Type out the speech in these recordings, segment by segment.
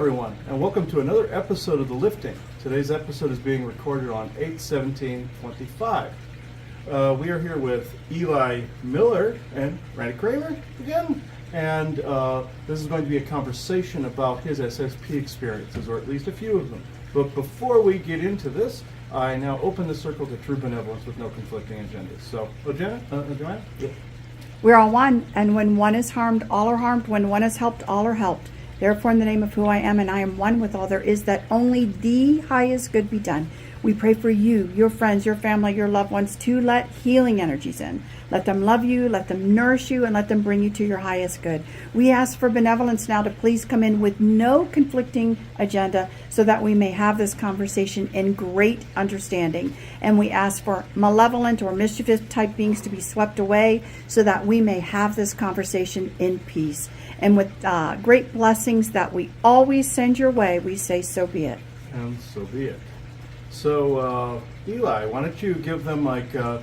everyone, and welcome to another episode of The Lifting. Today's episode is being recorded on 8/17/25. We are here with Eli Miller and Randy Kramer again, and this is going to be a conversation about his SSP experiences, or at least a few of them. But before we get into this, I now open the circle to true benevolence with no conflicting agendas. So, Joanna? Yeah. We're all one, and when one is harmed, all are harmed. When one is helped, all are helped. Therefore, in the name of who I am, and I am one with all there is, that only the highest good be done. We pray for you, your friends, your family, your loved ones, to let healing energies in. Let them love you, let them nourish you, and let them bring you to your highest good. We ask for benevolence now to please come in with no conflicting agenda so that we may have this conversation in great understanding. And we ask for malevolent or mischievous type beings to be swept away so that we may have this conversation in peace. And with great blessings that we always send your way, we say, so be it. And so be it. So, Eli, why don't you give them like a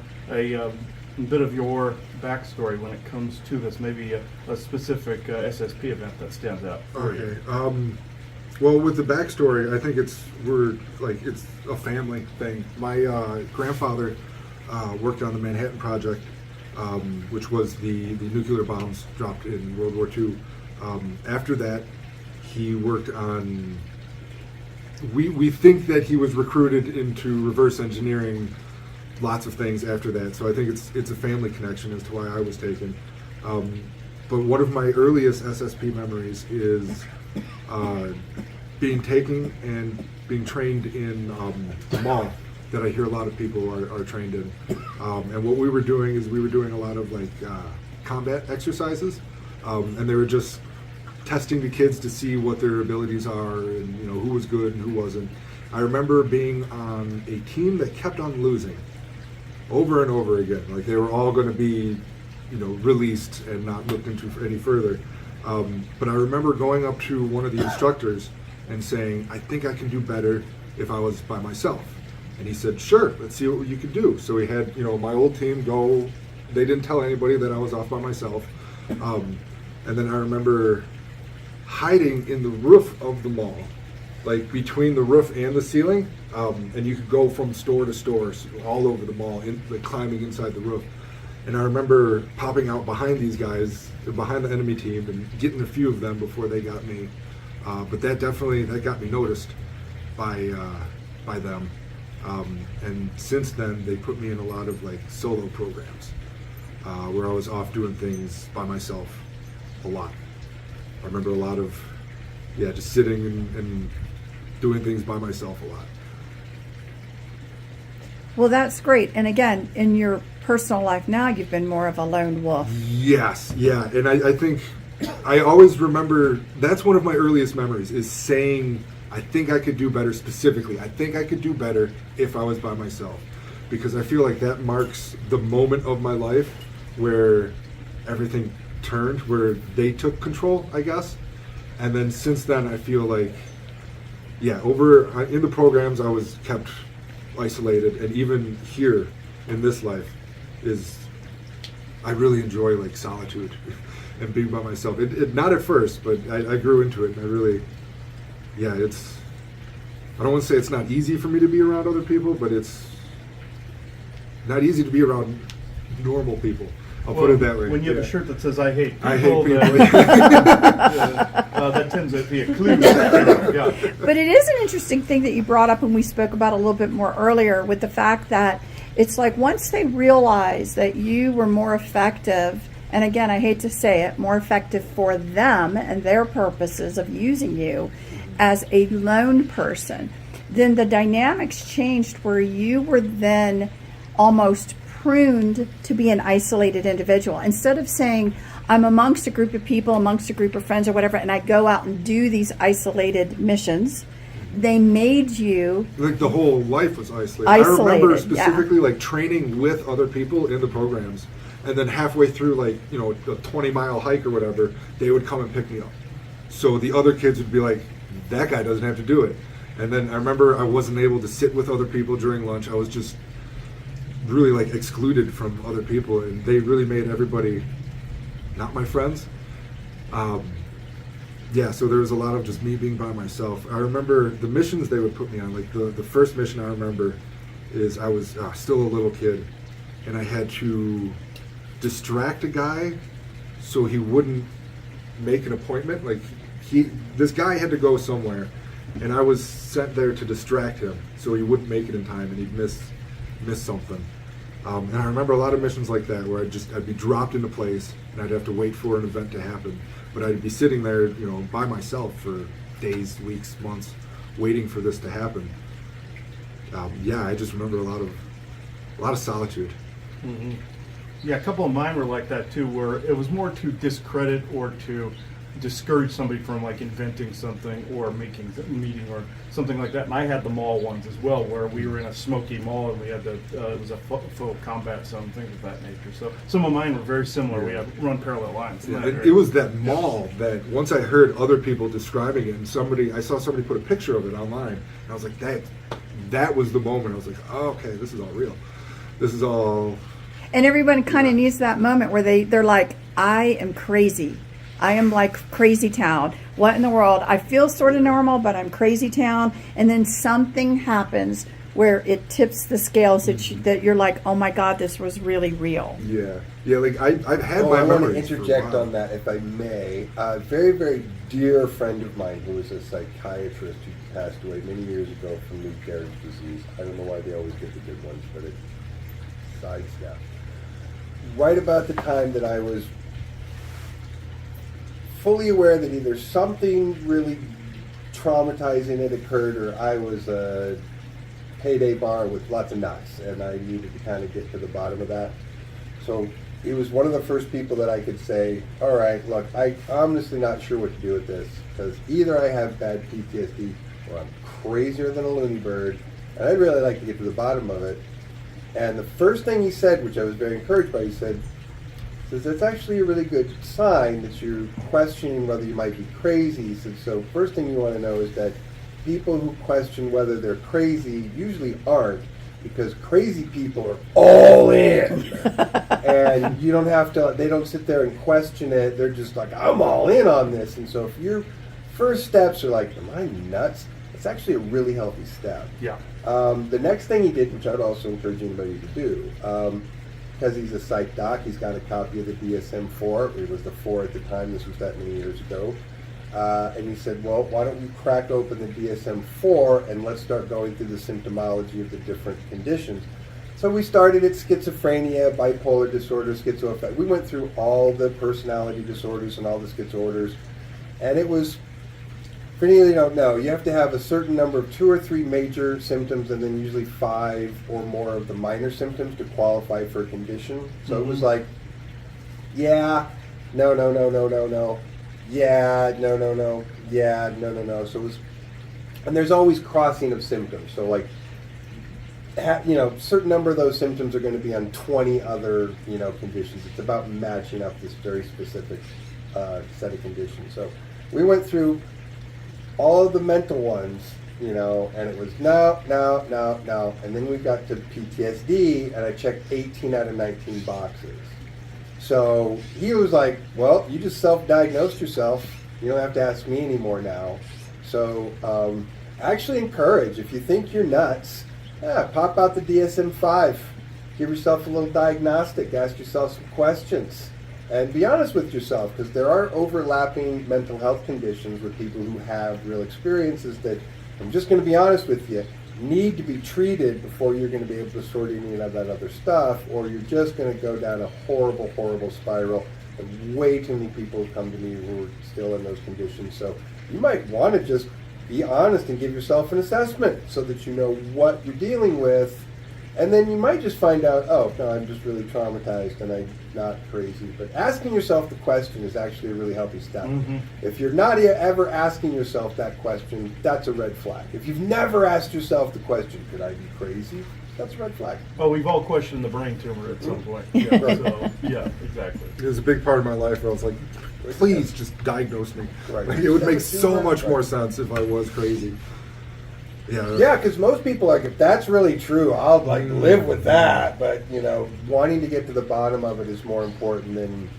bit of your backstory when it comes to this, maybe a specific SSP event that stands out for you. Okay. Well, with the backstory, I think it's a family thing. My grandfather worked on the Manhattan Project, which was the nuclear bombs dropped in World War II. After that, he worked on. We think that he was recruited into reverse engineering lots of things after that. So I think it's a family connection as to why I was taken. But one of my earliest SSP memories is being taken and being trained in the mall that I hear a lot of people are trained in. And what we were doing is we were doing a lot of combat exercises, and they were just testing the kids to see what their abilities are and who was good and who wasn't. I remember being on a team that kept on losing over and over again. Like they were all going to be, released and not looked into any further. But I remember going up to one of the instructors and saying, I think I can do better if I was by myself. And he said, sure, let's see what you can do. So we had, my old team go. They didn't tell anybody that I was off by myself. And then I remember hiding in the roof of the mall, like between the roof and the ceiling, and you could go from store to store all over the mall, climbing inside the roof. And I remember popping out behind these guys, behind the enemy team, and getting a few of them before they got me. But that got me noticed by them. And since then, they put me in a lot of solo programs where I was off doing things by myself a lot. I remember a lot of, just sitting and doing things by myself a lot. Well, that's great. And again, in your personal life now, you've been more of a lone wolf. Yes, yeah. And I think I always remember, that's one of my earliest memories, is saying, I think I could do better specifically. I think I could do better if I was by myself. Because I feel like that marks the moment of my life where everything turned, where they took control, I guess. And then since then, I feel like, over in the programs, I was kept isolated. And even here in this life I really enjoy solitude and being by myself. It not at first, but I grew into it, and I really, I don't want to say it's not easy for me to be around other people, but it's not easy to be around normal people. I'll put it that way. When you have a shirt that says "I hate people," that tends to be a clue. But it is an interesting thing that you brought up, and we spoke about a little bit more earlier, with the fact that it's like once they realize that you were more effective, and again, I hate to say it, more effective for them and their purposes of using you as a lone person, then the dynamics changed where you were then almost pruned to be an isolated individual. Instead of saying, I'm amongst a group of people, amongst a group of friends or whatever, and I go out and do these isolated missions, they made you... the whole life was isolated. I remember specifically training with other people in the programs, and then halfway through a 20-mile hike or whatever, they would come and pick me up. So the other kids would be like, that guy doesn't have to do it. And then I remember I wasn't able to sit with other people during lunch. I was just really excluded from other people, and they really made everybody not my friends. Yeah, so there was a lot of just me being by myself. I remember the missions they would put me on. Like the first mission I remember is I was still a little kid, and I had to distract a guy so he wouldn't make an appointment. Like this guy had to go somewhere, and I was sent there to distract him so he wouldn't make it in time and he'd miss something. And I remember a lot of missions like that where I'd be dropped into place and I'd have to wait for an event to happen. But I'd be sitting there, by myself for days, weeks, months, waiting for this to happen. I just remember a lot of solitude. Mm-hmm. Yeah, a couple of mine were like that too, where it was more to discredit or to discourage somebody from like inventing something or making a meeting or something like that. And I had the mall ones as well, where we were in a smoky mall and we had it was a full combat zone, things of that nature. So some of mine were very similar. We had run parallel lines. Yeah, it was that mall that once I heard other people describing it, and I saw somebody put a picture of it online, and I was like, that was the moment. I was like, oh, okay, this is all real. This is all. And everyone kind of needs that moment where they're like, I am crazy. I am like crazy town. What in the world? I feel sort of normal, but I'm crazy town. And then something happens where it tips the scales that you're like, oh my God, this was really real. Yeah. Like I've had Oh, my I want to memories for a interject while. on that, if I may. A very, very dear friend of mine who was a psychiatrist who passed away many years ago from Lou Gehrig's disease. I don't know why they always get the good ones, but it's sidestep. Right about the time that I was fully aware that either something really traumatizing had occurred or I was a payday bar with lots of nuts and I needed to kind of get to the bottom of that. So he was one of the first people that I could say, all right, look, I'm honestly not sure what to do with this because either I have bad PTSD or I'm crazier than a loony bird and I'd really like to get to the bottom of it. And the first thing he said, which I was very encouraged by, he said, that's actually a really good sign that you're questioning whether you might be crazy. He said, so first thing you want to know is that people who question whether they're crazy usually aren't, because crazy people are all in. And you don't have to, they don't sit there and question it. They're just like, I'm all in on this. And so if your first steps are like, am I nuts? It's actually a really healthy step. Yeah. The next thing he did, which I would also encourage anybody to do, because he's a psych doc, he's got a copy of the DSM-4. It was the 4 at the time. This was that many years ago. And he said, well, why don't you crack open the DSM-4 and let's start going through the symptomology of the different conditions. So we started at schizophrenia, bipolar disorder, schizoaffective. We went through all the personality disorders and all the schizorders. And it was, for any of you who don't know, you have to have a certain number of 2 or 3 major symptoms and then usually 5 or more of the minor symptoms to qualify for a condition. So it was like, yeah, no. Yeah, no. Yeah, no. So it was, and there's always crossing of symptoms. So like, certain number of those symptoms are going to be on 20 other, conditions. It's about matching up this very specific set of conditions. So we went through all of the mental ones, and it was no. And then we got to PTSD, and I checked 18 out of 19 boxes. So he was like, well, you just self-diagnosed yourself. You don't have to ask me anymore now. So actually encourage, if you think you're nuts, pop out the DSM-5. Give yourself a little diagnostic. Ask yourself some questions. And be honest with yourself, because there are overlapping mental health conditions with people who have real experiences that, I'm just going to be honest with you, need to be treated before you're going to be able to sort any of that other stuff, or you're just going to go down a horrible, horrible spiral. And way too many people come to me who are still in those conditions. So you might want to just be honest and give yourself an assessment so that you know what you're dealing with. And then you might just find out, oh, no, I'm just really traumatized and I'm not crazy. But asking yourself the question is actually a really healthy step. Mm-hmm. If you're not ever asking yourself that question, that's a red flag. If you've never asked yourself the question, could I be crazy? That's a red flag. Well, we've all questioned the brain tumor at some point. Yeah, so, yeah, exactly. It was a big part of my life where I was like, please just diagnose me. Right. Like, it would make so much more sense if I was crazy. Yeah, because most people, like, if that's really true, I'll live with that. But wanting to get to the bottom of it is more important than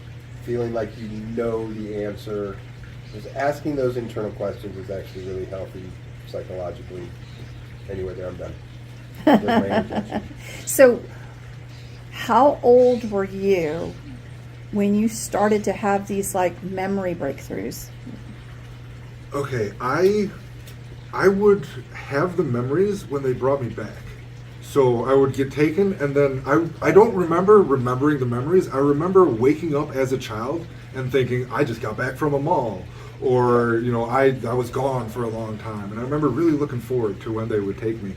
feeling like you know the answer Just asking those internal questions is actually really healthy psychologically. Anyway, there, I'm done. There's my interjection. So, how old were you when you started to have these like memory breakthroughs? Okay, I would have the memories when they brought me back. So I would get taken, and then I don't remember remembering the memories. I remember waking up as a child and thinking, I just got back from a mall, or I was gone for a long time. And I remember really looking forward to when they would take me,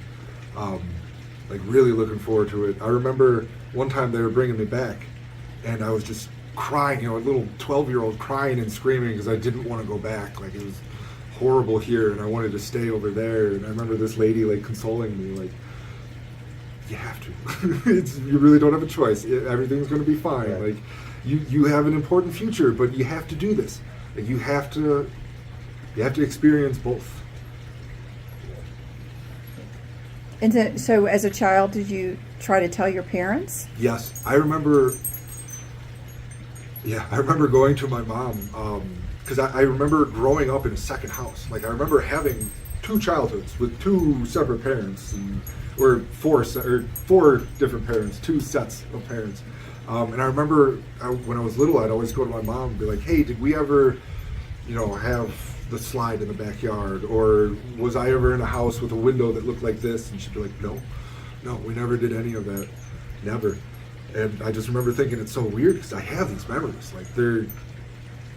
like really looking forward to it. I remember one time they were bringing me back, and I was just crying, a little 12-year-old crying and screaming because I didn't want to go back. Like, it was horrible here, and I wanted to stay over there. And I remember this lady like consoling me, like, you have to. You really don't have a choice. Everything's going to be fine. Right. Like, you have an important future, but you have to do this. Like, you have to experience both. And so, as a child, did you try to tell your parents? Yes, I remember. Yeah, I remember going to my mom because I remember growing up in a second house. Like, I remember having 2 childhoods with 2 separate parents, or 4 different parents, 2 sets of parents. And I remember when I was little, I'd always go to my mom and be like, "Hey, did we ever, have the slide in the backyard? Or was I ever in a house with a window that looked like this?" And she'd be like, No, we never did any of that, never. And I just remember thinking, it's so weird because I have these memories. Like, they're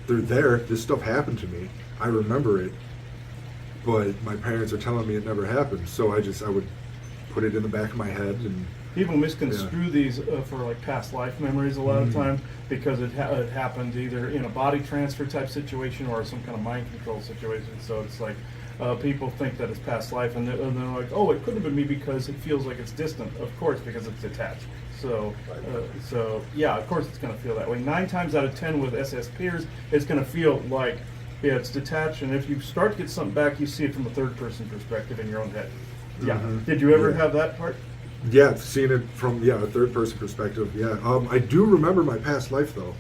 there. This stuff happened to me. I remember it, but my parents are telling me it never happened. So I would put it in the back of my head. And People misconstrue these for like past life memories a lot of time because it happened either in a body transfer type situation or some kind of mind control situation. So it's like people think that it's past life, and they're like, "Oh, it couldn't have been me because it feels like it's distant." Of course, because it's detached. So yeah, of course it's going to feel that way. 9 times out of 10 with SS peers, it's going to feel like it's detached. And if you start to get something back, you see it from a third-person perspective in your own head. Yeah. Did you ever have that part? yeah, seeing it from a third-person perspective. Yeah, I do remember my past life though.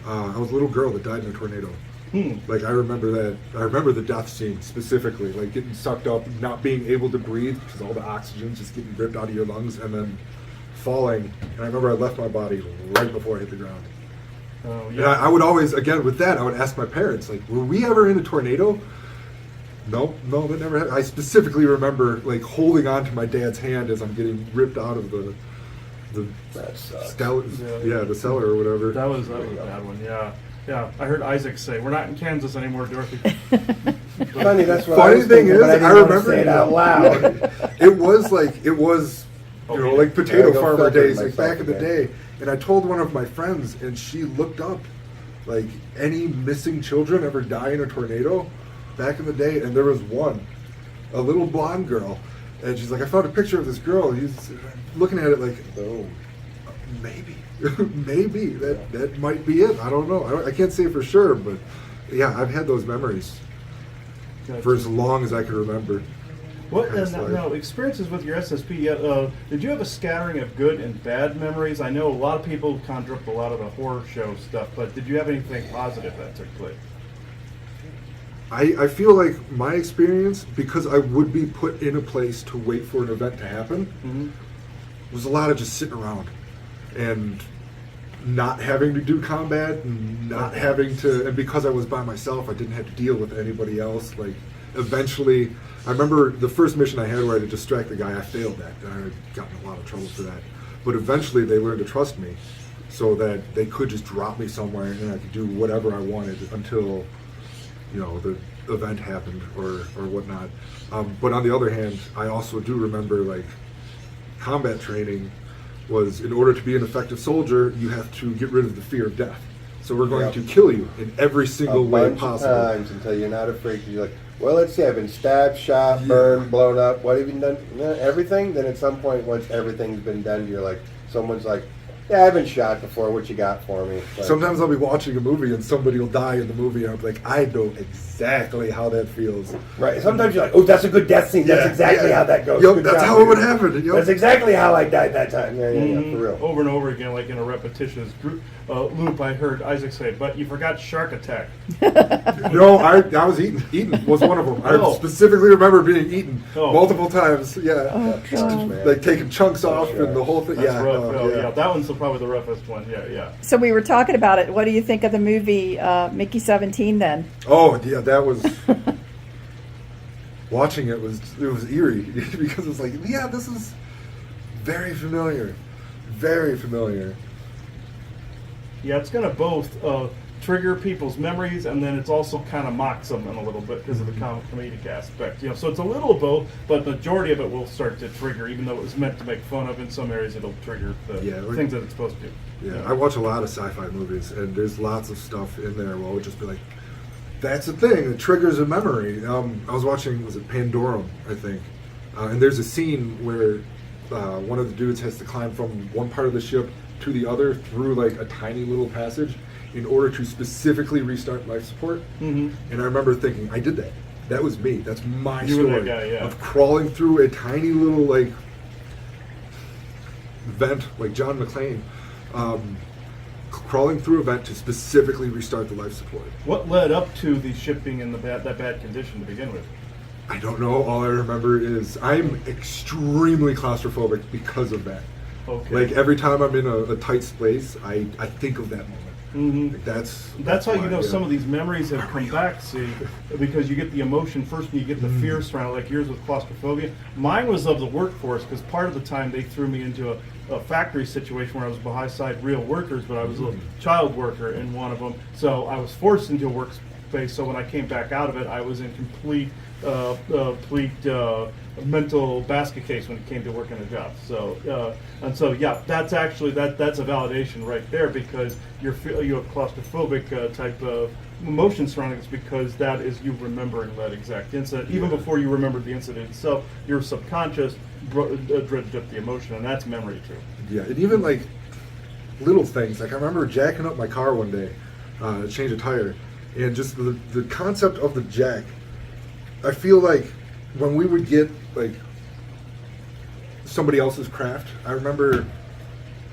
I was a little girl that died in a tornado. Like, I remember that. I remember the death scene specifically, like getting sucked up, not being able to breathe because all the oxygen's just getting ripped out of your lungs, and then falling. And I remember I left my body right before I hit the ground. Oh, And yeah. I would always, again with that, I would ask my parents, like, were we ever in a tornado? No, that never happened. I specifically remember like holding on to my dad's hand as I'm getting ripped out of the That sucks. the cellar or whatever. That was a bad one. Yeah. Yeah. I heard Isaac say, "We're not in Kansas anymore, Dorothy." Funny, that's what I Funny was thing thinking, is, but I didn't I want to remember say it out loud. it was Okay. like potato I go farmer filter days, like myself back in the again. day. And I told one of my friends, and she looked up, like, any missing children ever die in a tornado back in the day, and there was one, a little blonde girl, and she's like, I found a picture of this girl. He's looking at it like, Boom. maybe, maybe that might be it. I don't know. I can't say for sure, but yeah, I've had those memories for as long as I can remember. What Past life. now? Experiences with your SSP? Did you have a scattering of good and bad memories? I know a lot of people conjure up a lot of the horror show stuff, but did you have anything positive that took place? I feel like my experience, because I would be put in a place to wait for an event to happen, was a lot of just sitting around and not having to do combat, and not having to, and because I was by myself, I didn't have to deal with anybody else. Like, eventually, I remember the first mission I had where I had to distract the guy, I failed that, and I had gotten in a lot of trouble for that. But eventually they learned to trust me so that they could just drop me somewhere and I could do whatever I wanted until, the event happened or whatnot. But on the other hand, I also do remember, like, combat training was, in order to be an effective soldier, you have to get rid of the fear of death. So we're going Yep. to kill you in every single way bunch possible. of times until you're not afraid. 'Cause you're like, well, let's see, I've been stabbed, shot, burned, blown up. What have you done? Everything. Then at some point, once everything's been done, you're like, someone's like, Yeah, I've been shot before. What you got for me? But, Sometimes I'll be watching a movie and somebody will die in the movie, and I'm like, I know exactly how that feels. right. Sometimes you're like, oh, that's a good death scene. That's Yeah, exactly yeah. how that goes. Yup, Good that's job, how it dude. would happen. Yup. That's exactly how I died that time. Yeah, Mhm. for real. Over and over again, like in a repetitious loop, I heard Isaac say, "But you forgot Shark Attack." No, I was eaten. Eaten was one of them. Oh. I specifically remember being eaten Oh. multiple times. Yeah, Oh, God. Man. like taking chunks off Sure. and the whole thing. That's Yeah, rough. oh, Yeah, that one's probably the roughest one. Yeah. So we were talking about it. What do you think of the movie Mickey 17 then? Oh, yeah, that was. Watching it was eerie because it was like, yeah, this is very familiar, very familiar. Yeah, it's going to both trigger people's memories, and then it's also kind of mocks them a little bit because of the comedic aspect. So it's a little of both, but the majority of it will start to trigger, even though it was meant to make fun of. In some areas, it'll trigger the Yeah, like- things that it's supposed to. Yeah, I watch a lot of sci-fi movies, and there's lots of stuff in there where I would just be like, that's the thing, it triggers a memory. I was watching, was it Pandorum, I think, and there's a scene where one of the dudes has to climb from one part of the ship to the other through like a tiny little passage in order to specifically restart life support. Mm-hmm. And I remember thinking, I did that. That was me. That's my You were that story guy, yeah. of crawling through a tiny little like vent, like John McClane, crawling through a vent to specifically restart the life support. What led up to the ship being in that bad condition to begin with? I don't know. All I remember is I'm extremely claustrophobic because of that. Okay. Like every time I'm in a tight space, I think of that moment. Mhm. Like That's how you why, know yeah. some of these memories have come back, see, because you get the emotion first and you get the fear surrounded, like yours with claustrophobia. Mine was of the workforce, because part of the time they threw me into a factory situation where I was behind real workers, but I was a child worker in one of them. So I was forced into a workspace, so when I came back out of it, I was in complete mental basket case when it came to working a job. So yeah, that's actually that's a validation right there, because you have claustrophobic type of emotion surrounding it, because that is you remembering that exact incident even before you remembered the incident itself. Your subconscious dredged up the emotion, and that's memory too. Yeah, and even like little things. Like I remember jacking up my car one day to change a tire, and just the concept of the jack. I feel like when we would get like somebody else's craft, I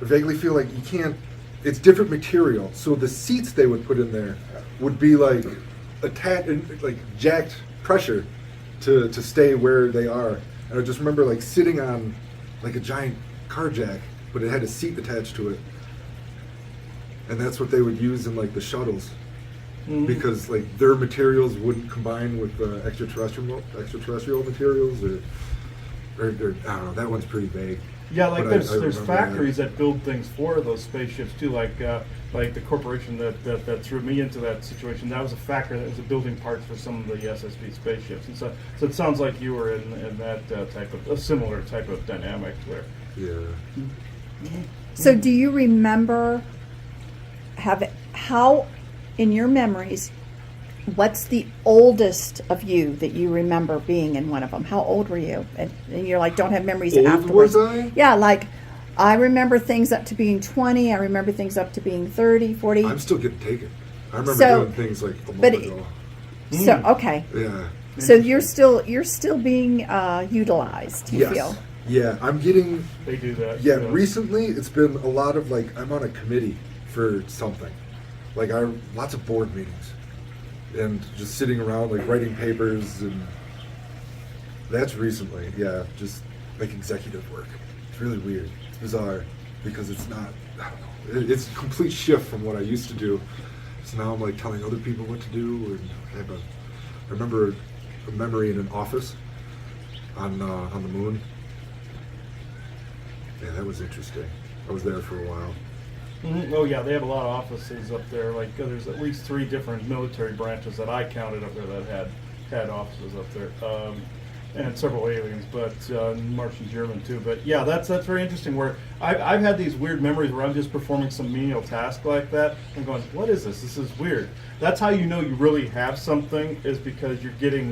vaguely feel like you can't. It's different material, so the seats they would put in there would be like like jacked pressure to stay where they are. And I just remember like sitting on like a giant car jack, but it had a seat attached to it, and that's what they would use in like the shuttles. Because like their materials wouldn't combine with extraterrestrial materials, or I don't know. That one's pretty vague. Yeah, like But there's I remember factories that build things for those spaceships too, like the corporation that threw me into that situation. That was a factory that was building parts for some of the SSB spaceships, and so it sounds like you were in that type of a similar type of dynamic there. Yeah. So do you remember how in your memories, what's the oldest of you that you remember being in one of them? How old were you? And you're like, don't have memories Old afterwards. was I? Yeah, like I remember things up to being 20. I remember things up to being 30, 40. I'm still getting taken. I remember So- doing things like a month but ago. So okay, Yeah. so you're still being utilized. You Yes. feel? Yeah, I'm getting. They do that. Yeah, recently it's been a lot of like I'm on a committee for something, like lots of board meetings, and just sitting around like writing papers, and that's recently. Yeah, just like executive work. It's really weird. It's bizarre because it's not. I don't know. It's a complete shift from what I used to do. So now I'm like telling other people what to do, and I remember a memory in an office on the moon. Yeah, that was interesting. I was there for a while. Oh yeah, they have a lot of offices up there. Like there's at least 3 different military branches that I counted up there that had offices up there, and several aliens, but Martian, German too. But yeah, that's very interesting. Where I've had these weird memories where I'm just performing some menial task like that and going, "What is this? This is weird." That's how you know you really have something, is because you're getting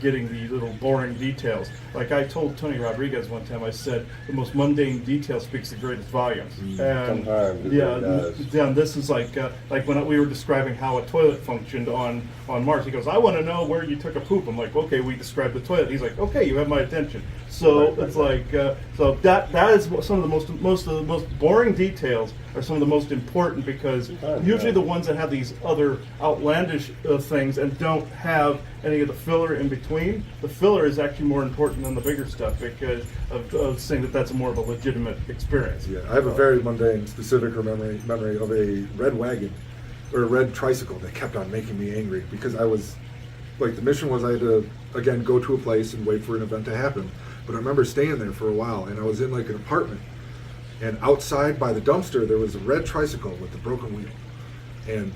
getting the little boring details. Like I told Tony Rodriguez one time, I said the most mundane detail speaks the greatest volumes. And Sometimes it yeah, really does. yeah, this is like when we were describing how a toilet functioned on Mars. He goes, "I want to know where you took a poop." I'm like, "Okay, we described the toilet." He's like, "Okay, you have my attention." So Right, it's right. like so that is what some of the most boring details are some of the most important, because usually the ones that have these other outlandish things and don't have any of the filler in between. The filler is actually more important than the bigger stuff because of saying that that's more of a legitimate experience. Yeah, I have a very mundane, specific memory of a red wagon or a red tricycle that kept on making me angry because I was like, the mission was I had to again go to a place and wait for an event to happen. But I remember staying there for a while, and I was in like an apartment, and outside by the dumpster there was a red tricycle with the broken wheel, and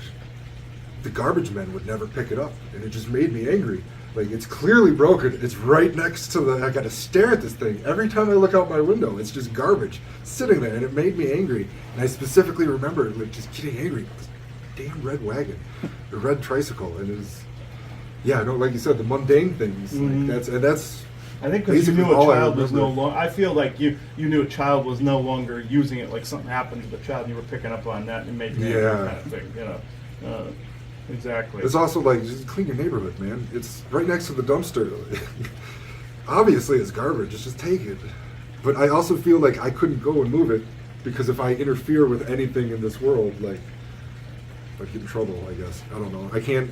the garbage men would never pick it up, and it just made me angry. Like, it's clearly broken. It's right next to the. I got to stare at this thing every time I look out my window. It's just garbage sitting there, and it made me angry. And I specifically remember like just getting angry. This damn red wagon, the red tricycle, and it was, yeah, no, like you said, the mundane things. Mhm. Like that's. I think because you Basically knew a all I child was no remember. longer. I feel like you knew a child was no longer using it. Like something happened to the child, and you were picking up on that, and it made you angry, Yeah. kind of thing. You know, exactly. It's also like, just clean your neighborhood, man. It's right next to the dumpster. Obviously, it's garbage. Just take it. But I also feel like I couldn't go and move it because if I interfere with anything in this world, like, I'd get in trouble, I guess. I don't know. I can't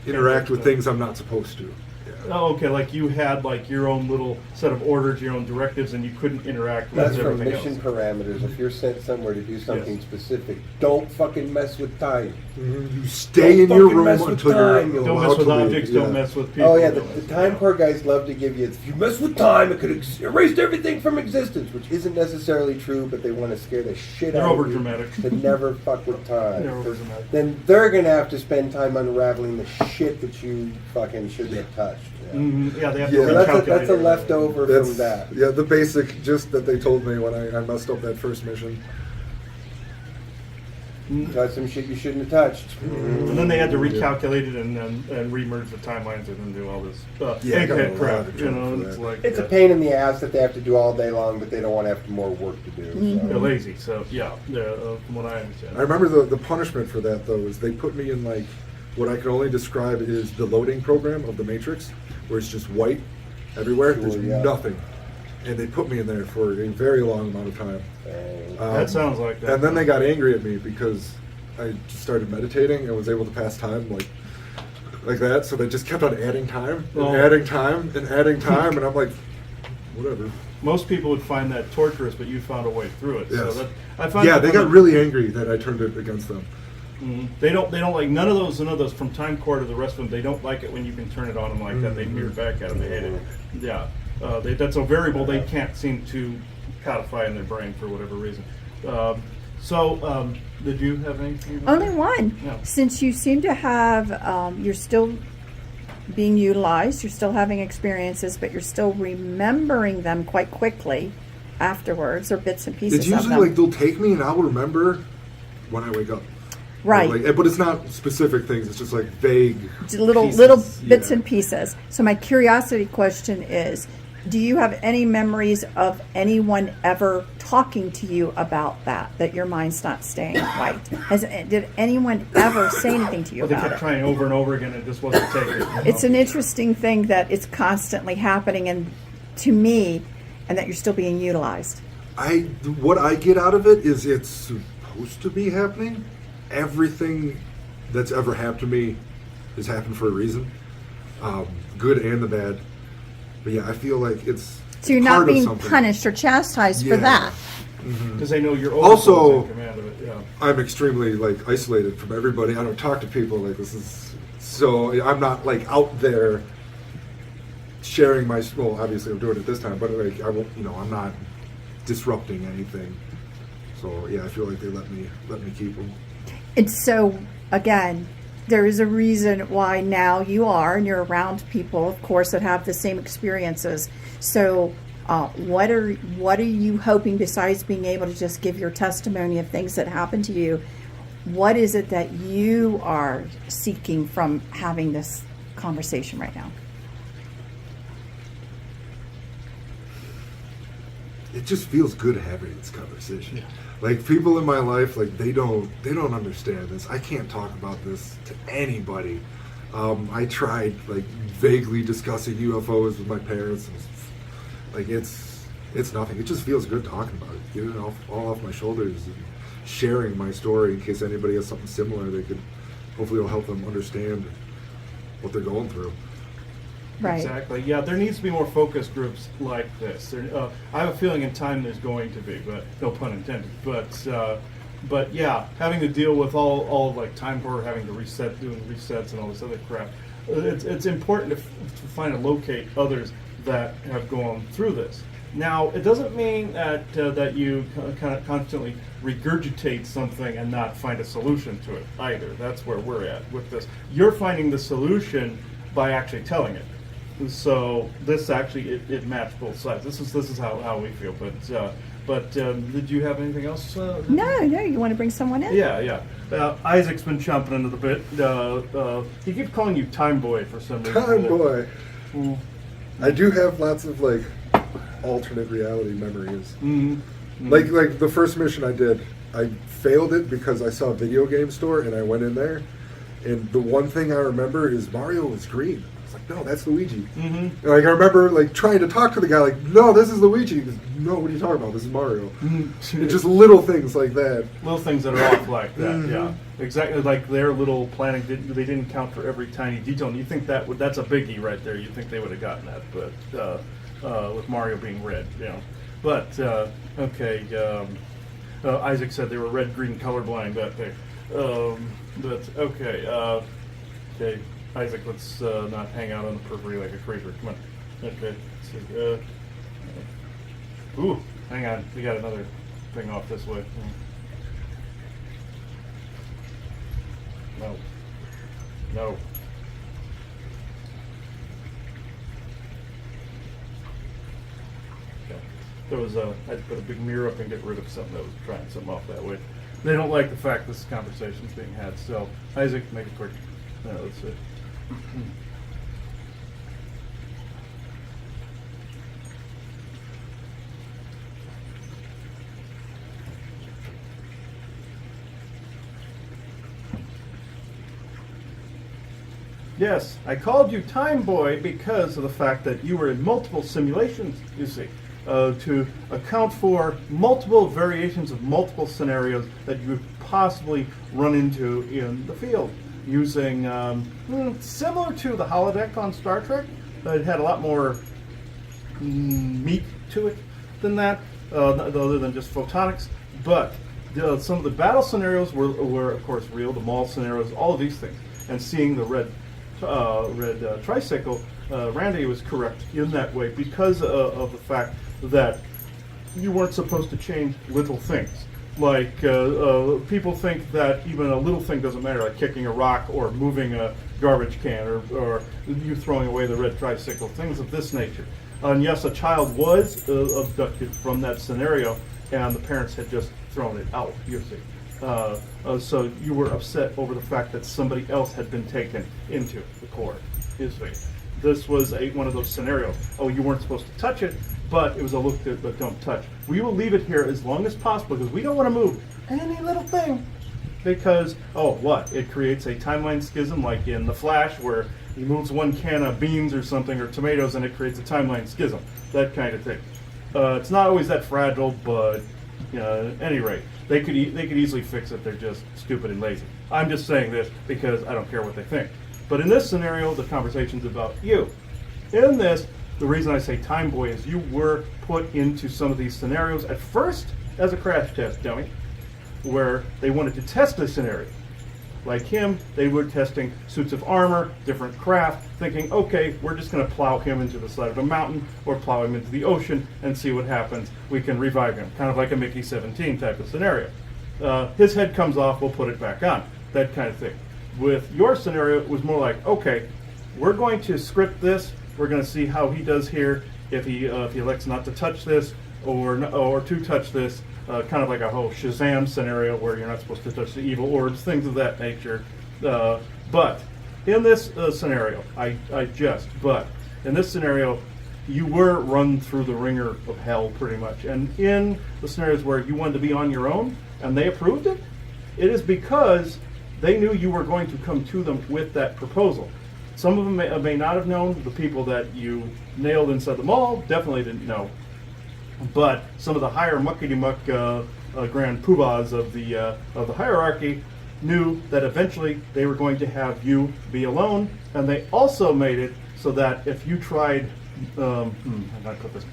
interact with things I'm not supposed to. Yeah. Oh, okay. Like you had like your own little set of orders, your own directives, and you couldn't interact with That's for everything mission else. parameters. If you're sent somewhere to do something Yes. specific, don't fucking mess with time. You stay in Don't your fucking room mess with until time, you're you Don't allowed mess with to leave. objects. Yeah. Don't mess with people. Oh yeah, the don't- time core guys love to give you. If you mess with time, it could erase everything from existence, which isn't necessarily true, but they want to scare the shit They're out of you overdramatic. to never fuck with time. They're overdramatic. Then they're gonna have to spend time unraveling the shit that you fucking shouldn't have touched. Yeah. Yeah, they have Yeah. to So recalculate. that's a everything. leftover That's, from that. yeah, the basic gist that they told me when I messed up that first mission. Touch some shit you shouldn't have touched. And then they had to recalculate it and remerge the timelines and then do all this Yeah, I got egghead a lot crap. of You trouble know, for it's that. like It's a pain in the ass that they have to do all day long, but they don't want to have more work to do. Mm-hmm. They're So. lazy. So yeah, from what I understand. I remember the punishment for that though is they put me in like what I can only describe is the loading program of the Matrix, where it's just white everywhere. There's Sure, yeah. nothing, and they put me in there for a very long amount of time. That sounds like that. And then they got angry at me because I just started meditating and was able to pass time like that. So they just kept on adding time and Oh. adding time and adding time, and I'm like, whatever. Most people would find that torturous, but you found a way through it. So Yes. that, I find Yeah, that they when got really angry that I turned it against them. They don't like none of those from Time Core to the rest of them. They don't like it when you can turn it on them like that. They mirror back at them. They hate it. Yeah, that's a variable they can't seem to codify in their brain for whatever reason. Did you have anything? Only one. No. Since you seem to have, you're still being utilized, you're still having experiences, but you're still remembering them quite quickly afterwards, or bits and pieces It's of usually them. like they'll take me and I'll remember when I wake up. Right. Like, but it's not specific things. It's just like vague little pieces. bits Yeah. and pieces. So my curiosity question is, do you have any memories of anyone ever talking to you about that your mind's not staying white? Did anyone ever say anything to you Well, they about kept it? trying over and over again and it just wasn't taking. You know? It's an interesting thing that it's constantly happening, and to me, and that you're still being utilized. What I get out of it is it's supposed to be happening. Everything that's ever happened to me has happened for a reason, good and the bad. But yeah, I feel like it's So you're part not of being something. punished or chastised for Yeah. that. Because they know you're Also- in command of it. Yeah. I'm extremely like isolated from everybody. I don't talk to people like this is so I'm not like out there sharing my well obviously I'm doing it this time, but like I won't I'm not disrupting anything. So yeah, I feel like they let me keep them. And so, again, there is a reason why now you are, and you're around people, of course, that have the same experiences. So, what are you hoping, besides being able to just give your testimony of things that happened to you? What is it that you are seeking from having this conversation right now? it just feels good having this conversation. Like people in my life, like they don't understand this. I can't talk about this to anybody. I tried like vaguely discussing UFOs with my parents, and like it's nothing. It just feels good talking about it, getting it all off my shoulders, and sharing my story in case anybody has something similar. They could hopefully it'll help them understand what they're going through. Right. Exactly. Yeah, there needs to be more focus groups like this. I have a feeling in time there's going to be, but no pun intended. But yeah, having to deal with all like time horror, having to doing resets and all this other crap. It's important to find and locate others that have gone through this. Now, it doesn't mean that you kind of constantly regurgitate something and not find a solution to it either. That's where we're at with this. You're finding the solution by actually telling it. So this actually it matched both sides. This is how we feel. But did you have anything else? No, you want to bring someone in? Yeah. Isaac's been chomping into the bit. He keeps calling you Time Boy for some reason. Time boy. Mm. I do have lots of like alternate reality memories. Mm-hmm. Like the first mission I did, I failed it because I saw a video game store and I went in there, and the one thing I remember is Mario was green. I was like, no, that's Luigi. Mm-hmm. And, like I remember like trying to talk to the guy, like, no, this is Luigi. He goes, no, what are you talking about? This is Mario. Mm-hmm. And just little things like that. Little things that are off like that, Mhm. yeah. Exactly like their little planning, they didn't count for every tiny detail. And you think that's a biggie right there. You think they would have gotten that, but with Mario being red, you know. But, okay, Isaac said they were red-green colorblind that day. But, okay, okay, Isaac, let's not hang out on the periphery like a creeper. Come on. Okay, so, ooh, hang on, we got another thing off this way. No. Okay. There was I had to put a big mirror up and get rid of something that was trying something off that way. They don't like the fact this conversation's being had. So, Isaac, make it quick. Let's see. Yes, I called you Time Boy because of the fact that you were in multiple simulations, you see, to account for multiple variations of multiple scenarios that you could possibly run into in the field, using, similar to the holodeck on Star Trek. It had a lot more meat to it than that, other than just photonics, but some of the battle scenarios were of course real, the mall scenarios, all of these things, and seeing the red tricycle, Randy was correct in that way because of the fact that you weren't supposed to change little things. Like people think that even a little thing doesn't matter, like kicking a rock or moving a garbage can or you throwing away the red tricycle, things of this nature. And yes, a child was abducted from that scenario, and the parents had just thrown it out, you see. So you were upset over the fact that somebody else had been taken into the core. This was one of those scenarios. Oh, you weren't supposed to touch it, but it was a look but don't touch. We will leave it here as long as possible because we don't want to move any little thing. Because, it creates a timeline schism like in The Flash where he moves one can of beans or something or tomatoes and it creates a timeline schism. That kind of thing. It's not always that fragile, but at any rate, they could easily fix it. They're just stupid and lazy. I'm just saying this because I don't care what they think. But in this scenario, the conversation's about you. In this, the reason I say Time Boy is you were put into some of these scenarios at first as a crash test dummy, where they wanted to test the scenario. Like him, they were testing suits of armor, different craft, thinking, okay, we're just going to plow him into the side of a mountain or plow him into the ocean and see what happens. We can revive him, kind of like a Mickey 17 type of scenario. His head comes off, we'll put it back on, that kind of thing. With your scenario, it was more like, okay, we're going to script this, we're going to see how he does here, if he elects not to touch this or to touch this, kind of like a whole Shazam scenario where you're not supposed to touch the evil orbs, things of that nature. But in this scenario, in this scenario, you were run through the ringer of hell pretty much. And in the scenarios where you wanted to be on your own and they approved it, it is because they knew you were going to come to them with that proposal. Some of them may not have known. The people that you nailed inside the mall definitely didn't know. But some of the higher muckety-muck grand poobahs of the hierarchy knew that eventually they were going to have you be alone, and they also made it so that if you tried, how do I put this?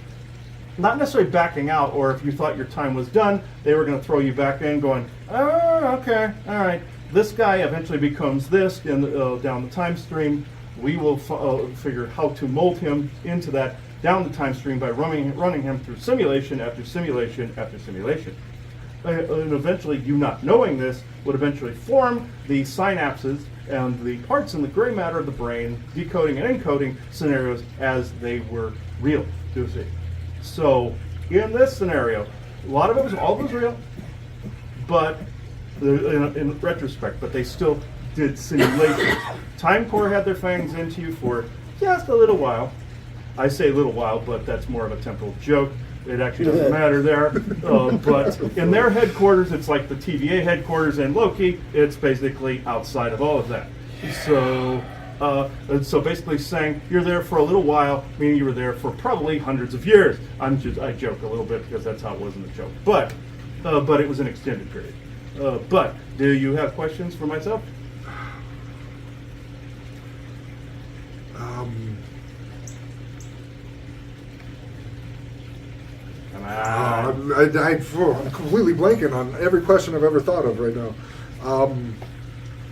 Not necessarily backing out, or if you thought your time was done, they were going to throw you back in, going, "Oh, okay, all right. This guy eventually becomes this in down the time stream. We will figure how to mold him into that down the time stream by running him through simulation after simulation after simulation." And eventually, you not knowing this, would eventually form the synapses and the parts in the gray matter of the brain, decoding and encoding scenarios as they were real, do you see? So, in this scenario, a lot of it was, all of it was real, but in retrospect, but they still did simulations. Time Core had their fangs into you for just a little while. I say little while, but that's more of a temporal joke. It actually doesn't matter there. But in their headquarters, it's like the TVA headquarters, and Loki, it's basically outside of all of that. So, so basically saying you're there for a little while, meaning you were there for probably hundreds of years. I joke a little bit because that's how it was in the joke. But it was an extended period. But do you have questions for myself? I'm completely blanking on every question I've ever thought of right now.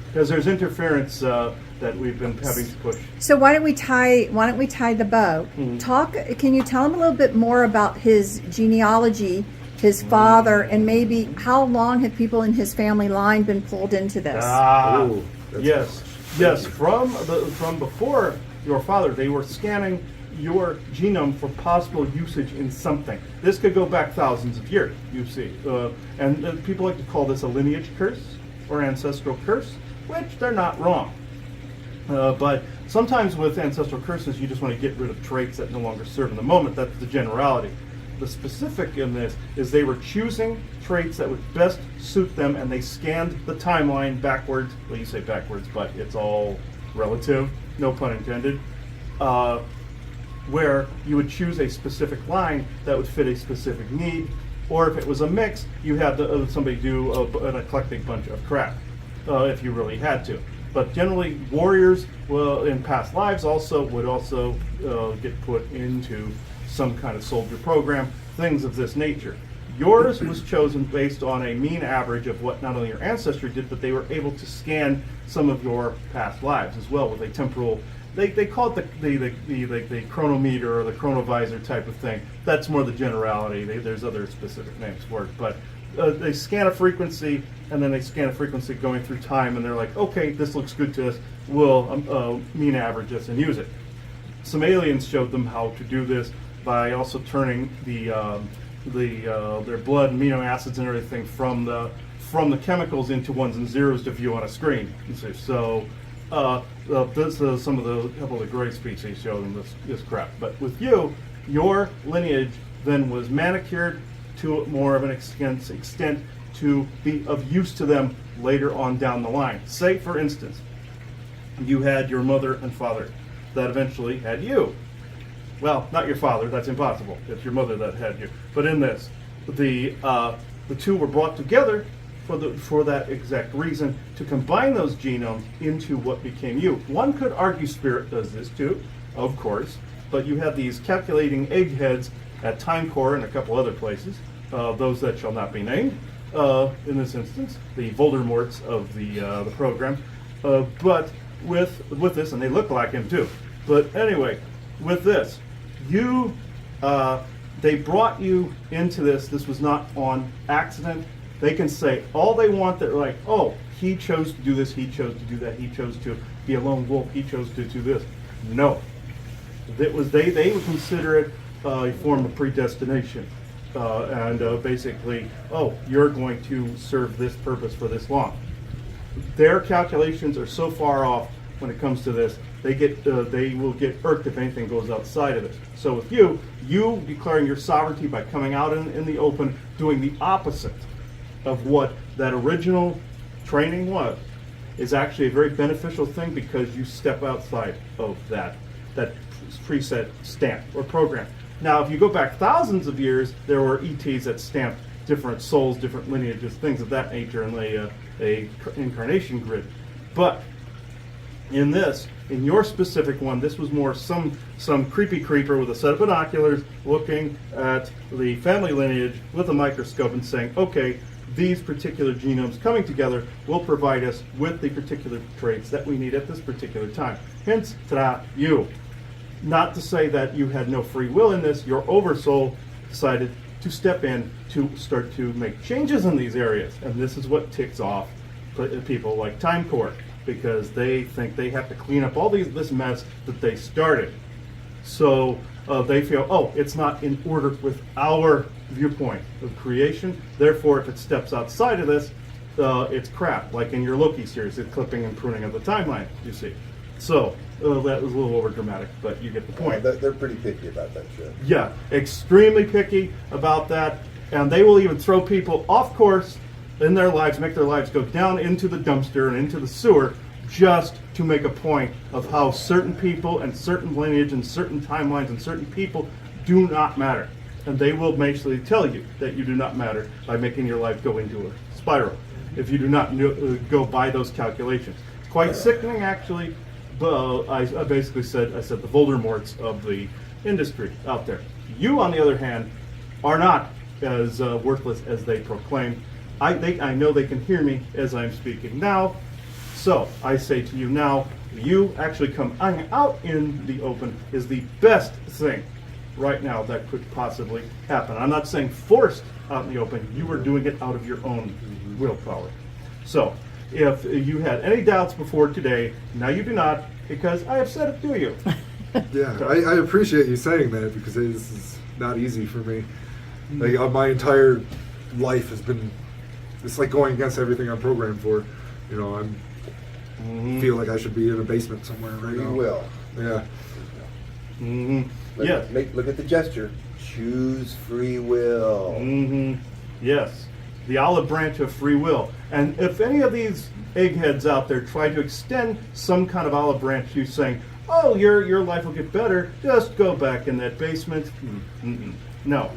Because there's interference that we've been having to push. So why don't we tie the bow? Can you tell him a little bit more about his genealogy, his father, and maybe how long have people in his family line been pulled into this? Yes. From before your father, they were scanning your genome for possible usage in something. This could go back thousands of years, you see. And people like to call this a lineage curse or ancestral curse, which they're not wrong. But sometimes with ancestral curses, you just want to get rid of traits that no longer serve in the moment. That's the generality. The specific in this is they were choosing traits that would best suit them, and they scanned the timeline backwards. Well, you say backwards, but it's all relative, no pun intended. Where you would choose a specific line that would fit a specific need, or if it was a mix, you had somebody do an eclectic bunch of crap, if you really had to. But generally, warriors, well, in past lives also would also get put into some kind of soldier program, things of this nature. Yours was chosen based on a mean average of what not only your ancestry did, but they were able to scan some of your past lives as well with a temporal. They call it the chronometer or the chronovisor type of thing. That's more the generality. There's other specific names for it, but they scan a frequency, and then they scan a frequency going through time, and they're like, okay, this looks good to us. We'll mean average this and use it. Some aliens showed them how to do this by also turning their blood, amino acids, and everything from the chemicals into ones and zeros to view on a screen. So. This is some of the couple of the gray species show them this crap. But with you, your lineage then was manicured to more of an extent to be of use to them later on down the line. Say, for instance, you had your mother and father that eventually had you. Well, not your father, that's impossible. It's your mother that had you. But in this, the two were brought together for that exact reason, to combine those genomes into what became you. One could argue Spirit does this too, of course, but you have these calculating eggheads at Time Core and a couple other places, those that shall not be named, in this instance, the Voldemorts of the program. But with this, and they look like him too. But anyway, with this, they brought you into this. This was not on accident. They can say all they want. They're like, oh, he chose to do this, he chose to do that, he chose to be a lone wolf, he chose to do this. No. It was they would consider it a form of predestination. And basically, oh, you're going to serve this purpose for this long. Their calculations are so far off when it comes to this they will get irked if anything goes outside of it. So with you declaring your sovereignty by coming out in the open, doing the opposite of what that original training was, is actually a very beneficial thing because you step outside of that preset stamp or program. Now, if you go back thousands of years, there were ETs that stamped different souls, different lineages, things of that nature, and a incarnation grid. But in your specific one, this was more some creepy creeper with a set of binoculars looking at the family lineage with a microscope and saying, okay, these particular genomes coming together will provide us with the particular traits that we need at this particular time. Hence, ta-da, you. Not to say that you had no free will in this, your oversoul decided to step in to start to make changes in these areas. And this is what ticks off people like Time Corp, because they think they have to clean up all this mess that they started. So they feel, oh, it's not in order with our viewpoint of creation. Therefore, if it steps outside of this, it's crap. Like in your Loki series, it's clipping and pruning of the timeline, you see. So that was a little over dramatic, but you get the point. They're pretty picky about that shit. Yeah, extremely picky about that. And they will even throw people off course in their lives, make their lives go down into the dumpster and into the sewer, just to make a point of how certain people and certain lineage and certain timelines and certain people do not matter. And they will basically tell you that you do not matter by making your life go into a spiral if you do not go by those calculations. It's quite sickening, actually. But I basically said the Voldemorts of the industry out there. You, on the other hand, are not as worthless as they proclaim. I know they can hear me as I'm speaking now. So I say to you now, you actually coming out in the open is the best thing right now that could possibly happen. I'm not saying forced out in the open. You are doing it out of your own willpower. So if you had any doubts before today, now you do not, because I have said it to you. Yeah, I appreciate you saying that, because this is not easy for me. Like, my entire life has been, it's like going against everything I'm programmed for. You know, feel like I should be in a basement somewhere right now. You will. Yeah. Yes. Look at the gesture. Choose free will. Yes. The olive branch of free will. And if any of these eggheads out there try to extend some kind of olive branch, you saying, oh, your life will get better, just go back in that basement. No,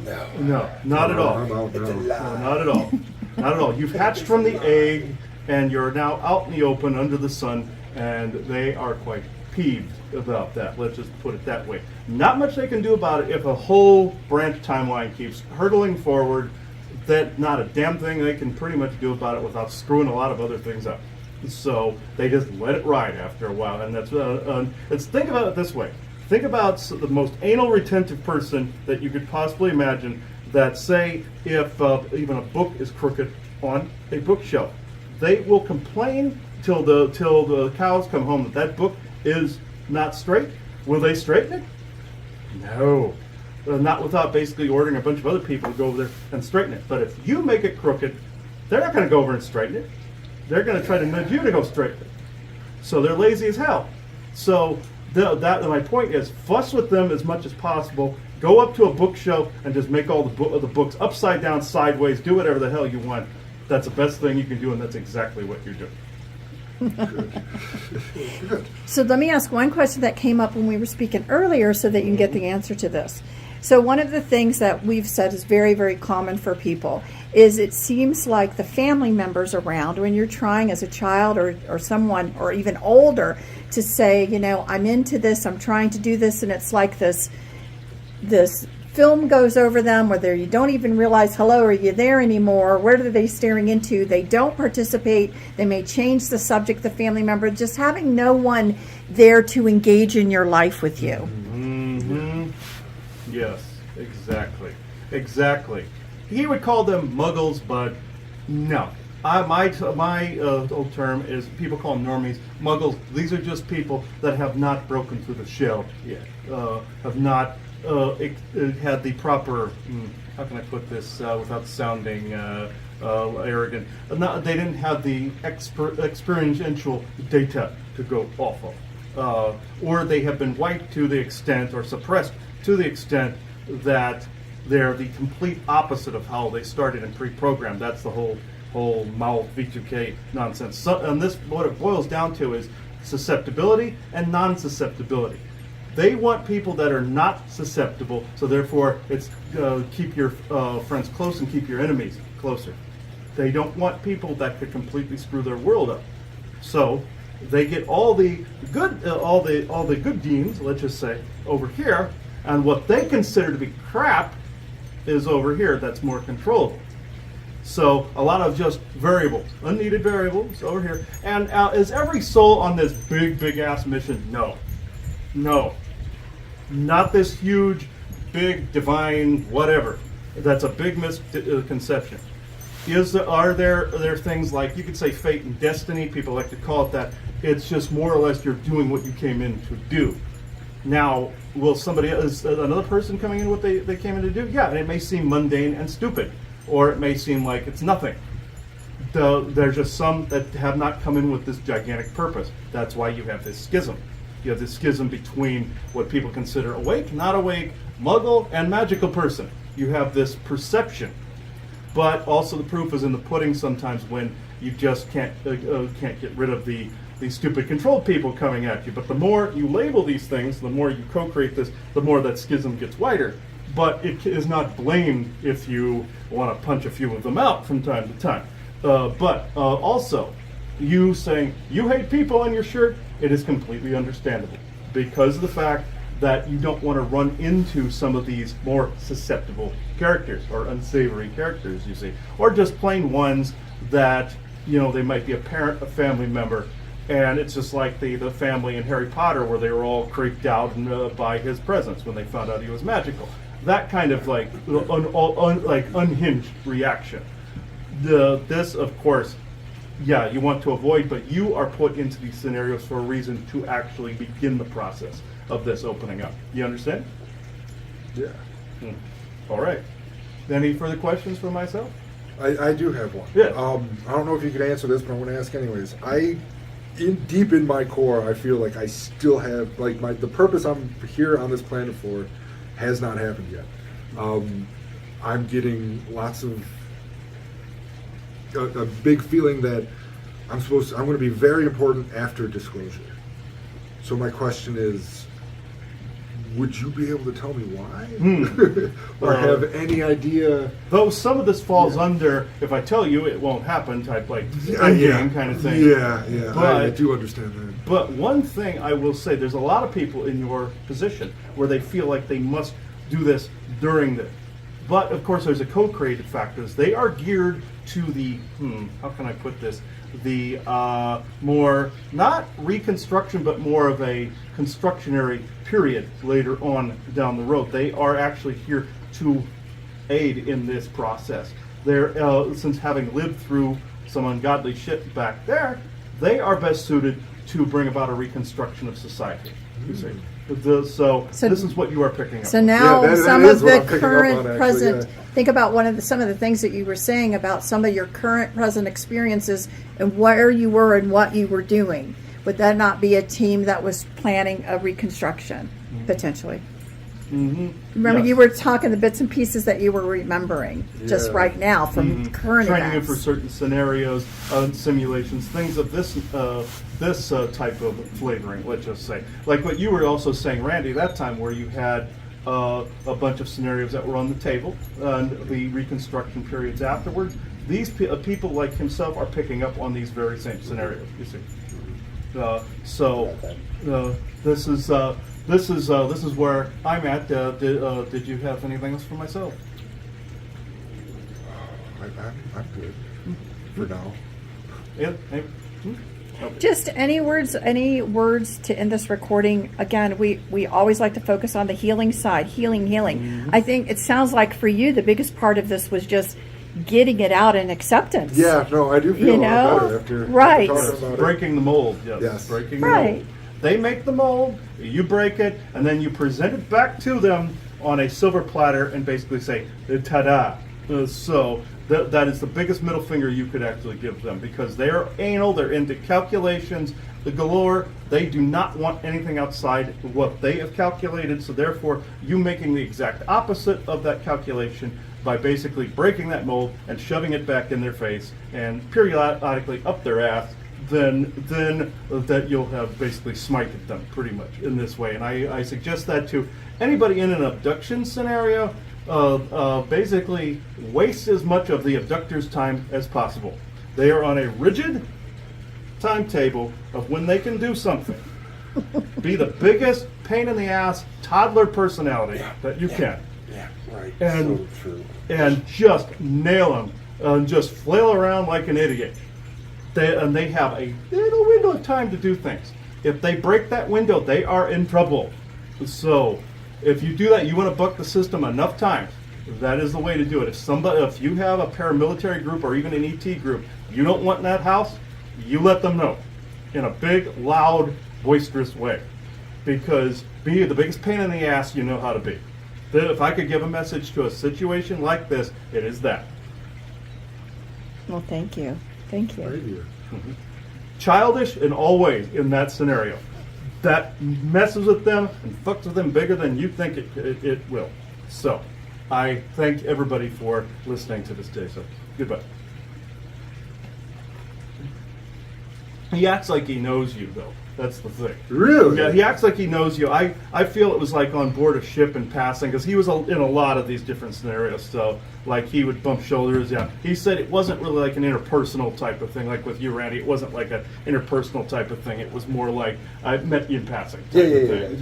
not at all. It's a lie. No, not at all. Not at all. You've hatched from the egg, and you're now out in the open under the sun, and they are quite peeved about that. Let's just put it that way. Not much they can do about it if a whole branch timeline keeps hurtling forward. That not a damn thing they can pretty much do about it without screwing a lot of other things up. So they just let it ride after a while, and that's let's think about it this way. Think about the most anal retentive person that you could possibly imagine. That say if even a book is crooked on a bookshelf, they will complain till the cows come home that book is not straight. Will they straighten it? No. Not without basically ordering a bunch of other people to go over there and straighten it. But if you make it crooked, they're not going to go over and straighten it. They're going to try to nudge you to go straighten it. So they're lazy as hell. So my point is, fuss with them as much as possible. Go up to a bookshelf and just make all the books upside down, sideways. Do whatever the hell you want. That's the best thing you can do, and that's exactly what you're doing. So let me ask one question that came up when we were speaking earlier so that you can get the answer to this. So one of the things that we've said is very, very common for people is it seems like the family members around, when you're trying as a child or someone or even older to say, you know, I'm into this, I'm trying to do this, and it's like this film goes over them where you don't even realize, hello, are you there anymore? Where are they staring into? They don't participate. They may change the subject, the family member, just having no one there to engage in your life with you. Yes, exactly. He would call them muggles, but no. My old term is, people call them normies. Muggles, these are just people that have not broken through the shell yet, have not had the proper, how can I put this without sounding arrogant, they didn't have the experiential data to go off of. or they have been wiped to the extent or suppressed to the extent that they're the complete opposite of how they started and pre-programmed. That's the whole Mao V2K nonsense. So, and this, what it boils down to is susceptibility and non-susceptibility. They want people that are not susceptible, so therefore it's keep your friends close and keep your enemies closer. They don't want people that could completely screw their world up. So they get all the good good genes, let's just say, over here, and what they consider to be crap is over here. That's more controllable. So a lot of just variables, unneeded variables over here. And is every soul on this big ass mission? No, not this huge, big, divine, whatever. That's a big misconception. Are there things like, you could say fate and destiny, people like to call it that. It's just more or less you're doing what you came in to do. Now, is another person coming in what they came in to do? Yeah, and it may seem mundane and stupid, or it may seem like it's nothing. There's just some that have not come in with this gigantic purpose. That's why you have this schism. You have this schism between what people consider awake, not awake, muggle, and magical person. You have this perception. But also the proof is in the pudding sometimes when you just can't get rid of the stupid controlled people coming at you. But the more you label these things, the more you co-create this, the more that schism gets wider. But it is not blamed if you want to punch a few of them out from time to time. But also, you saying you hate people on your shirt, it is completely understandable because of the fact that you don't want to run into some of these more susceptible characters or unsavory characters, you see, or just plain ones that, they might be a parent, a family member, and it's just like the family in Harry Potter where they were all creeped out by his presence when they found out he was magical. That kind of like unhinged reaction. This, of course, yeah, you want to avoid, but you are put into these scenarios for a reason to actually begin the process of this opening up. You understand? Yeah. All right. Any further questions for myself? I do have one. Yeah. I don't know if you can answer this, but I'm going to ask anyways. Deep in my core, I feel like I still have, like, the purpose I'm here on this planet for has not happened yet. I'm getting lots of a big feeling that I'm going to be very important after disclosure. So my question is, would you be able to tell me why? Or have any idea? Though some of this falls under, if I tell you, it won't happen, type like Endgame kind of thing. Yeah, But, I do understand that. But one thing I will say, there's a lot of people in your position where they feel like they must do this during this. But of course, there's a co-created factors. They are geared to the, how can I put this? The more, not reconstruction, but more of a constructionary period later on down the road. They are actually here to aid in this process. They're, since having lived through some ungodly shit back there, they are best suited to bring about a reconstruction of society. You see. So this is what you are picking up. So on. now that some is of what the I'm picking up current on, actually, present, yeah. think about some of the things that you were saying about some of your current present experiences and where you were and what you were doing. Would that not be a team that was planning a reconstruction, potentially? Mm-hmm. Remember, Yes. you were talking the bits and pieces that you were remembering just Yeah. right now from current Training events. you for certain scenarios, simulations, things of this type of flavoring. Let's just say, like what you were also saying, Randy, that time where you had a bunch of scenarios that were on the table and the reconstruction periods afterwards. These people like himself are picking up on these very same scenarios. You see, this is where I'm at. Did you have anything else for myself? I'm good for now. Yeah, maybe. Okay. Just any words to end this recording. Again, we always like to focus on the healing side, healing. Mm-hmm. I think it sounds like for you the biggest part of this was just getting it out and acceptance. Yeah, no, I do feel a lot better after Right. talking about it. Breaking the mold, Yes. breaking the Right. mold. They make the mold, you break it, and then you present it back to them on a silver platter and basically say, ta-da. So That is the biggest middle finger you could actually give them, because they are anal, they're into calculations, the galore. They do not want anything outside what they have calculated, so therefore you making the exact opposite of that calculation by basically breaking that mold and shoving it back in their face and periodically up their ass, then that you'll have basically smited them pretty much in this way. And I suggest that to anybody in an abduction scenario. Basically waste as much of the abductor's time as possible. They are on a rigid timetable of when they can do something. Be the biggest pain in the ass toddler personality that you can. Yeah, right. And, so true. and just nail them and just flail around like an idiot. They have a little window of time to do things. If they break that window, they are in trouble. So if you do that, you want to buck the system enough times. That is the way to do it. If you have a paramilitary group or even an ET group you don't want in that house, you let them know in a big, loud, boisterous way. Because be the biggest pain in the ass you know how to be. If I could give a message to a situation like this, it is that. Well, thank you. Thank you. Right here. Childish in all ways in that scenario. That messes with them and fucks with them bigger than you think it will. So, I thank everybody for listening to this day. So, goodbye. He acts like he knows you, though. That's the thing. Really? Yeah, he acts like he knows you. I feel it was like on board a ship in passing, because he was in a lot of these different scenarios. So, like, he would bump shoulders. Yeah, he said it wasn't really like an interpersonal type of thing, like with you, Randy. It wasn't like an interpersonal type of thing. It was more like I met you in passing. Type of thing.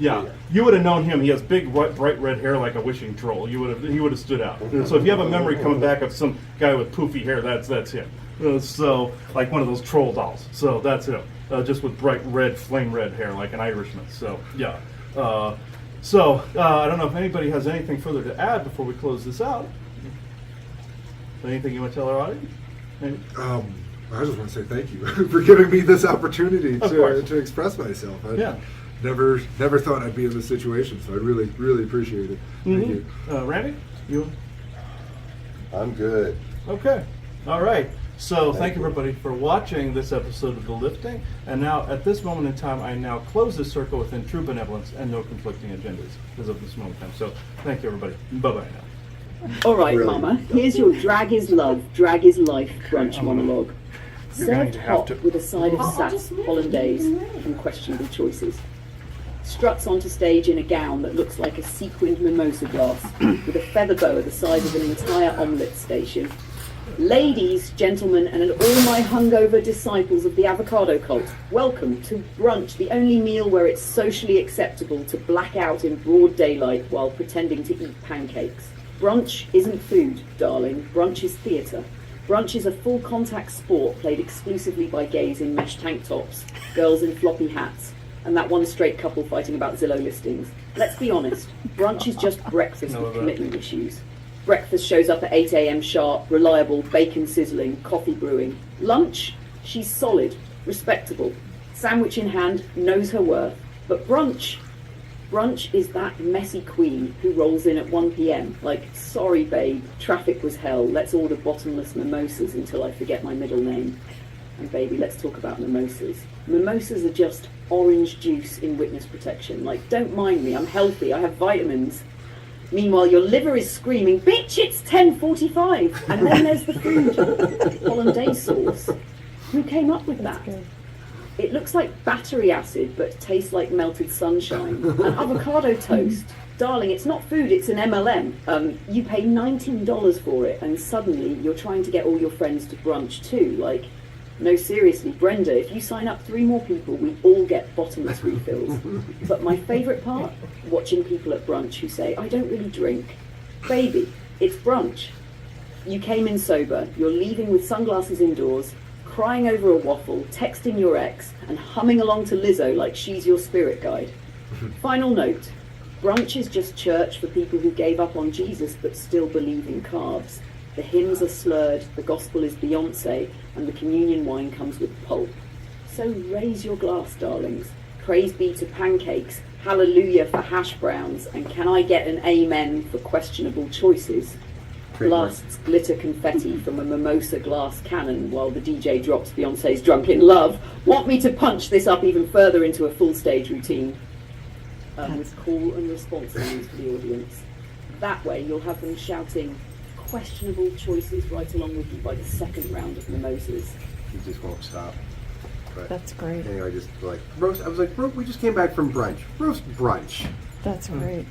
Yeah. You would have known him. He has big, bright red hair like a wishing troll. He would have stood out. So if you have a memory coming back of some guy with poofy hair, that's him. So like one of those troll dolls. So that's him. Just with bright red, flame red hair like an Irishman. So yeah. I don't know if anybody has anything further to add before we close this out. Anything you want to tell our audience? Maybe? I just want to say thank you for giving me this opportunity Of course. to express myself. Yeah. Never thought I'd be in this situation, so I really appreciate it. Thank you. Randy? You? I'm good. Okay. All right. So thank you everybody for watching this episode of The Lifting. And now at this moment in time, I now close this circle within true benevolence and no conflicting agendas as of this moment in time. So thank you everybody. Bye-bye now. All right, Really? Mama. Here's your drag is love, drag is life brunch monologue. Served hot with a side of sass, hollandaise, and questionable choices. Struts onto stage in a gown that looks like a sequined mimosa glass, with a feather boa the size of an entire omelette station. Ladies, gentlemen, and all my hungover disciples of the avocado cult, welcome to brunch, the only meal where it's socially acceptable to black out in broad daylight while pretending to eat pancakes. Brunch isn't food, darling. Brunch is theatre. Brunch is a full contact sport played exclusively by gays in mesh tank tops, girls in floppy hats, and that one straight couple fighting about Zillow listings. Let's be honest, brunch is just breakfast with commitment issues. Breakfast shows up at 8 a.m. sharp, reliable, bacon sizzling, coffee brewing. Lunch, she's solid, respectable. Sandwich in hand, knows her worth. But brunch is that messy queen who rolls in at 1 p.m. like, sorry babe, traffic was hell, let's order bottomless mimosas until I forget my middle name. And baby, let's talk about mimosas. Mimosas are just orange juice in witness protection. Like, don't mind me, I'm healthy, I have vitamins. Meanwhile, your liver is screaming, bitch, it's 10:45. And then there's the food, hollandaise sauce. Who came up with that? It looks like battery acid, but tastes like melted sunshine. And avocado toast. Darling, it's not food, it's an MLM. You pay $19 for it, and suddenly you're trying to get all your friends to brunch too. Like, no, seriously, Brenda, if you sign up 3 more people, we all get bottomless refills. But my favourite part? Watching people at brunch who say, I don't really drink. Baby, it's brunch. You came in sober, you're leaving with sunglasses indoors, crying over a waffle, texting your ex, and humming along to Lizzo like she's your spirit guide. Final note, brunch is just church for people who gave up on Jesus but still believe in carbs. The hymns are slurred, the gospel is Beyonce, and the communion wine comes with pulp. So raise your glass, darlings. Praise be to pancakes, hallelujah for hash browns, and can I get an amen for questionable choices? blasts glitter confetti from a mimosa glass cannon while the DJ drops Beyonce's Drunk in Love. Want me to punch this up even further into a full stage routine with call and response lines for the audience. That way you'll have them shouting questionable choices right along with you by the second round of mimosas. You just won't stop. But That's great. anyway, just like roast. I was like, we just came back from brunch. Roast brunch. That's great.